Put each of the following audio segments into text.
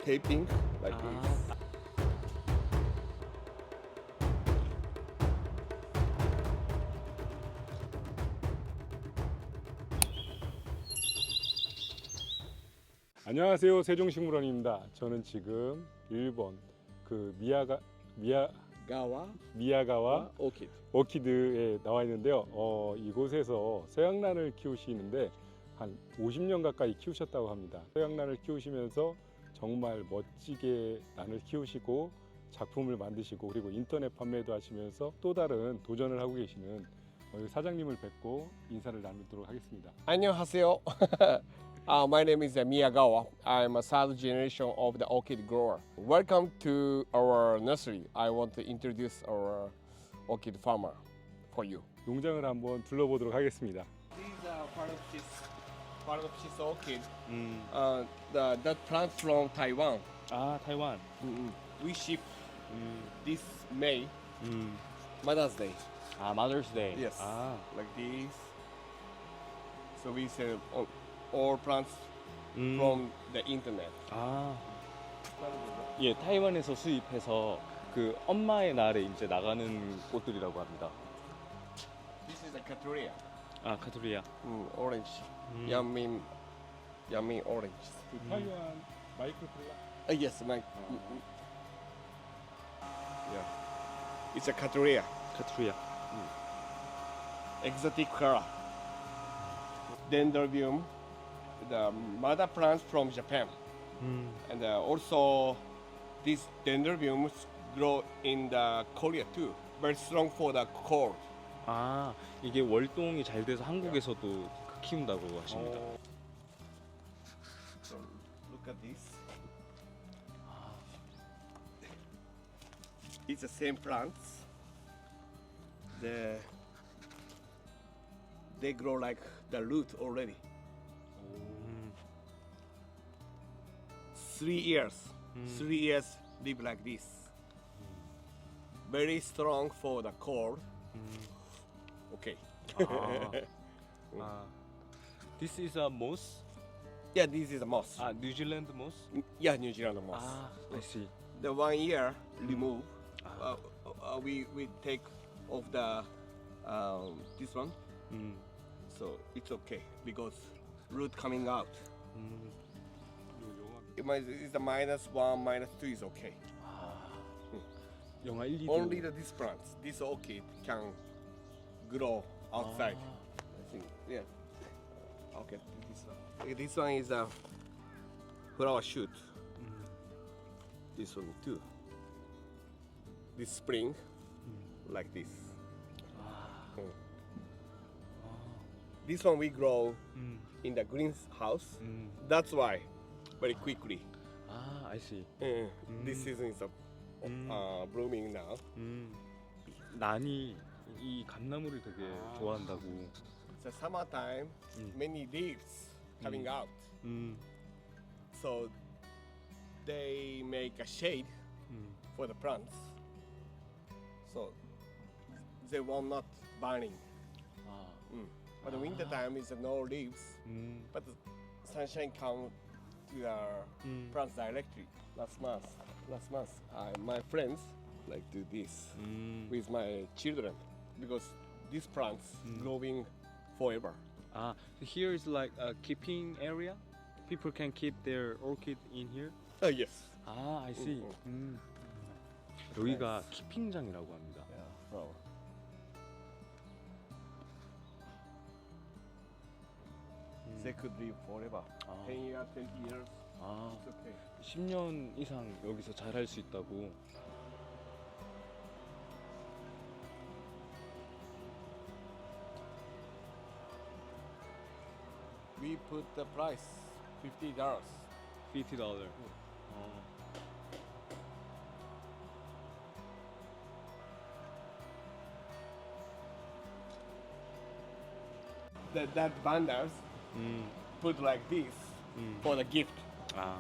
taping like this. 안녕하세요, 세종식물원입니다. 저는 지금 일본 그 미야가와 orchid에 나와 있는데요. 이곳에서 서양란을 키우시는데 한 50년 가까이 키우셨다고 합니다. 서양란을 키우시면서 정말 멋지게 난을 키우시고 작품을 만드시고 그리고 인터넷 판매도 하시면서 또 다른 도전을 하고 계시는 사장님을 뵙고 인사를 나누도록 하겠습니다. 안녕하세요. My name is Miyagawa. I'm a third generation of the orchid grower. Welcome to our nursery. I want to introduce our orchid farmer for you. 농장을 한번 둘러보도록 하겠습니다. These are part of this orchid. The plant from Taiwan. 아, 타이완. We ship this May, Mother's Day. 아, Mother's Day. Yes, 아, like this. So we sell all plants from the internet. 아. 예, 타이완에서 수입해서 그 엄마의 날에 이제 나가는 꽃들이라고 합니다. This is a Cattleya. 아, 카트리아. Orange. Yummy orange. 타이완 마이크로플라. Yes, yeah. It's a Cattleya. 카트리아. Exotic color. 덴드로비움. The mother plants from Japan. And also these dendrobiums grow in the Korea too. Very strong for the cold. 아, 이게 월동이 잘 돼서 한국에서도 키운다고 하십니다. So look at this. It's the same plants. They grow like the root already. 3 years. 3 years live like this. Very strong for the cold. Okay. This is a moss? Yeah, this is a moss. 아, 뉴질랜드 moss? Yeah, New Zealand moss. 아, I see. The 1 year remove. We take off the this one. So it's okay because root coming out. It's the -1, -2 is okay. 영하 1, 2도. Only this plants, this orchid can grow outside. I think, yeah. Okay, this one. Okay, this one is a flower shoot. This one too. This spring, like this. This one we grow in the greenhouse. That's why, very quickly. 아, I see. This season is blooming now. 난이 이 감나무를 되게 좋아한다고. It's a summertime, many leaves coming out. So they make a shade for the plants. So they will not burning. 아, But the winter time is no leaves. But the sunshine come to the plants directly. Last month, my friends like do this with my children because these plants growing forever. 아, here is like a keeping area. People can keep their orchid in here. Yes. 아, I see. 여기가 키핑장이라고 합니다. Yeah, flower. They could live forever. 10 years, 20 years. 아, It's okay. 10년 이상 여기서 잘할 수 있다고. We put the price $50. $50. That bundles put like this for the gift. 아,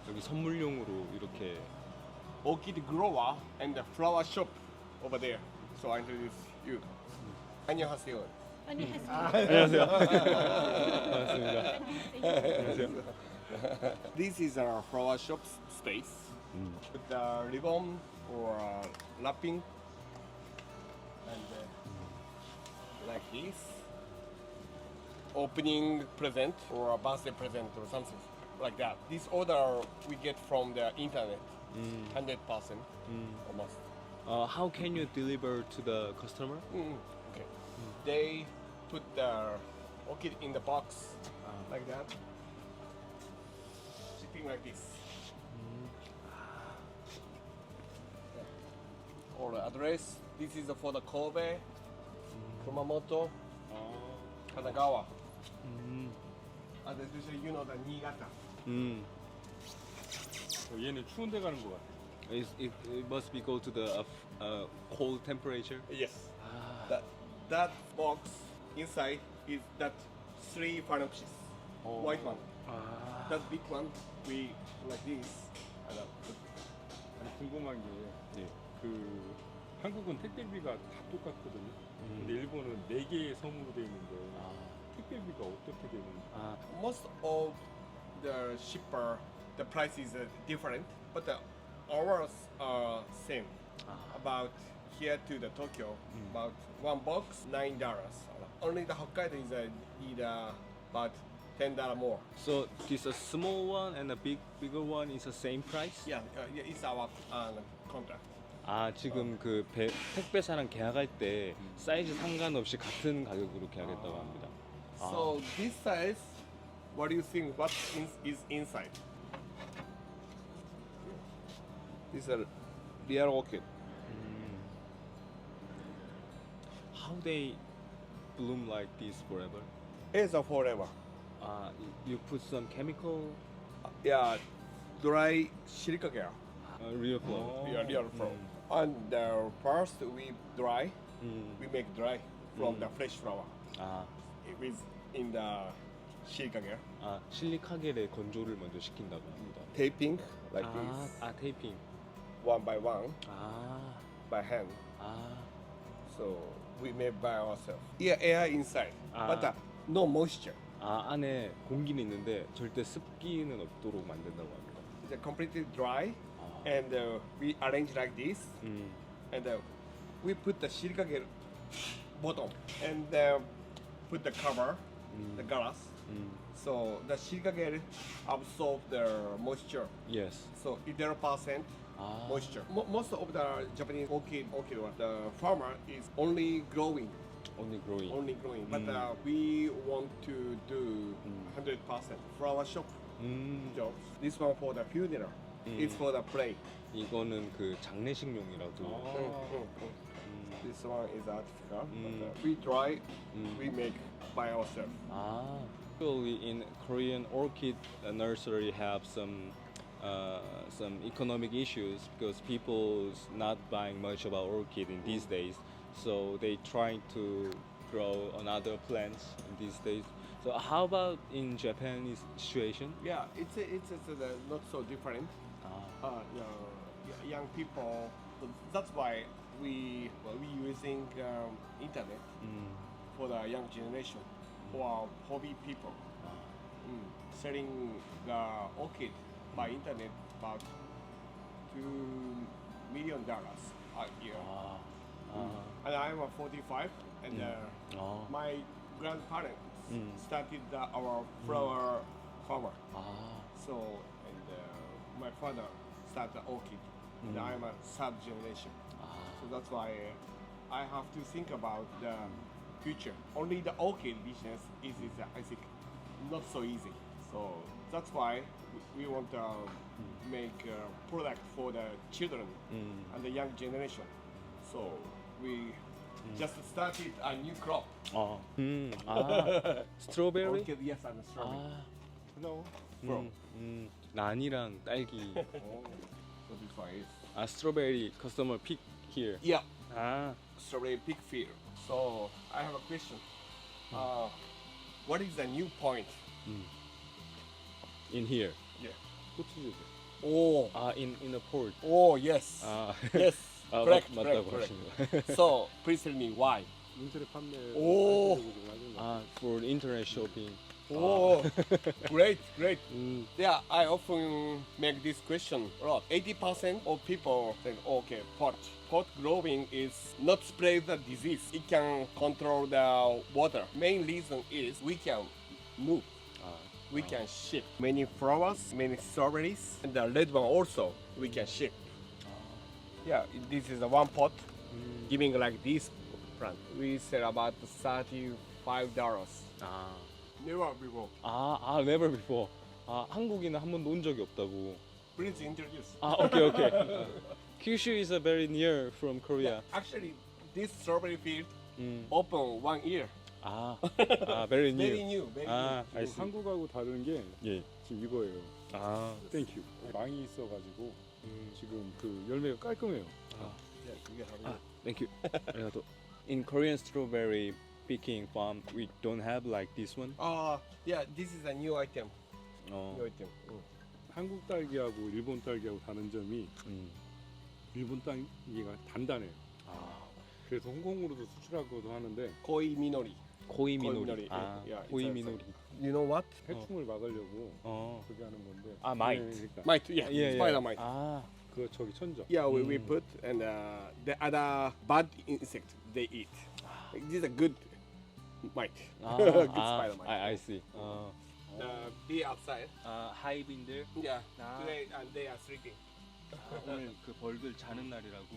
여기 선물용으로 이렇게. Orchid grower and the flower shop over there. So I introduce you. 안녕하세요. 안녕하세요. 안녕하세요. 반갑습니다. 안녕하세요. 안녕하세요. This is our flower shop space with the ribbon or wrapping and like this. Opening present or a birthday present or something like that. This order we get from the internet, 100% almost. How can you deliver to the customer? Okay. They put the orchid in the box like that. Shipping like this. Or the address. This is for the Kobe, Kumamoto, Kanagawa. And especially you know the Niigata. 얘는 추운 데 가는 것 같아. It must be go to the cold temperature. Yes. That box inside is that 3 phenoxys. White one. That big one we like this. And 아니, 궁금한 게 예. 그 한국은 택배비가 다 똑같거든요. 근데 일본은 4개의 섬으로 돼 있는데 택배비가 어떻게 되는지. most of the shipper, the price is different, but ours are same. About here to the Tokyo, about one box $9. Only the Hokkaido is either about $10 more. So this a small one and a bigger one is the same price? Yeah, it's our contract. 아 지금 그 택배사랑 계약할 때 사이즈 상관없이 같은 가격으로 계약했다고 합니다. So this size, what do you think? What is inside? This is a real orchid. How they bloom like this forever? It's a forever. You put some chemical, Yeah, dry silica gel. real flower. Yeah, real flower. And first we dry. We make dry from the fresh flower. 아, It is in the silica gel. 실리카겔에 건조를 먼저 시킨다고 합니다. Taping like this, 테이핑. one by one, 아, by hand. 아, So we make by ourselves. Yeah, air inside, but no moisture. 안에 공기는 있는데 절대 습기는 없도록 만든다고 합니다. It's completely dry, and we arrange like this, and we put the silica gel bottom, and put the cover, the glass. So the silica gel absorb the moisture. Yes. So 0% moisture. Most of the Japanese orchid, the farmer is only growing. Only growing. But we want to do 100% flower shop jobs. This one for the funeral. It's for the play. 이거는 그 장례식용이라고. This one is artificial. But, we dry, we make by ourselves. Actually, in Korean orchid nursery have some economic issues because people's not buying much about orchid in these days. So they trying to grow another plants in these days. So how about in Japanese situation? Yeah, it's not so different. Young people. So that's why we using internet for the young generation or hobby people. Selling the orchid by internet about $2 million a year. And I'm 45, and my grandparents started our flower farmer. So, and my father started orchid, and I'm a third generation. So that's why I have to think about the future. Only the orchid business is I think, not so easy. So that's why we want to make a product for the children and the young generation. So we just started a new crop. 스트로베리? Orchid, yes, and strawberry. No. 난이랑 딸기. So this one is. 스트로베리 customer pick here. Yeah, 아, strawberry pig fear. So I have a question. What is the new point? in here. Yeah. 포트재배. Oh. in the port. Oh yes. Yes. Correct. 맞다고 correct. 하시네요. So please tell me why. 인터넷 판매. 오. 좀 하는 거. for internet shopping. Oh, great, great. 음, Yeah, I often make this question a lot. 80% of people think, okay, pot growing is not spread the disease. It can control the water. Main reason is we can move. We can ship many flowers, many strawberries, and the red one also we can ship. Yeah, this is a one pot, giving like this plant. We sell about $35. 아, Never before. never before. 한국인은 한 번도 온 적이 없다고. Please introduce. Okay. Kyushu is very near from Korea. Actually, this strawberry field 음. open 1 year. Very new. Very new. Very new. I see. 한국하고 다른 게 예. 지금 이거예요. 땡큐. 망이 있어가지고 지금 그 열매가 깔끔해요. Yeah, you have it. Thank you. arigato. In Korean strawberry picking farm, we don't have like this one. Yeah, this is a new item. 어. New item. 한국 딸기하고 일본 딸기하고 다른 점이 일본 딸기가 단단해요. 그래서 홍콩으로도 수출하고도 하는데 Koi minori. 코이 미노리. 미노리. Yeah, 코이 it's 미노리. You know what? 해충을 막으려고 어. 그게 하는 건데. 마이트. 네, 그러니까 Mite. Yeah, 예, spider mite. 그 저기 천적. Yeah, we put and the other bad insect they eat. This is a good mite. Good spider mite. I see. Be outside. 하이브인들 Yeah. Today and they are sleeping. 오늘 그 벌들 자는 날이라고.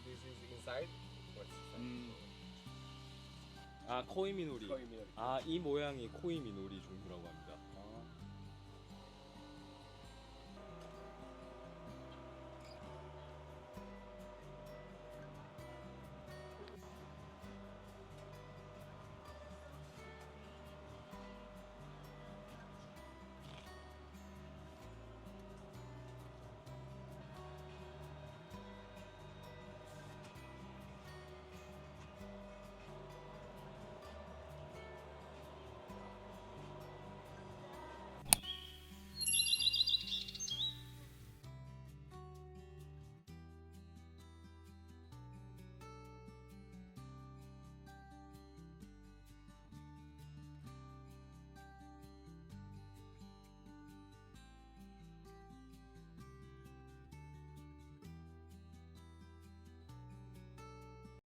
This is inside. What's inside? 코이 미노리. Koi minori. 이 모양이 코이 미노리 종류라고 합니다.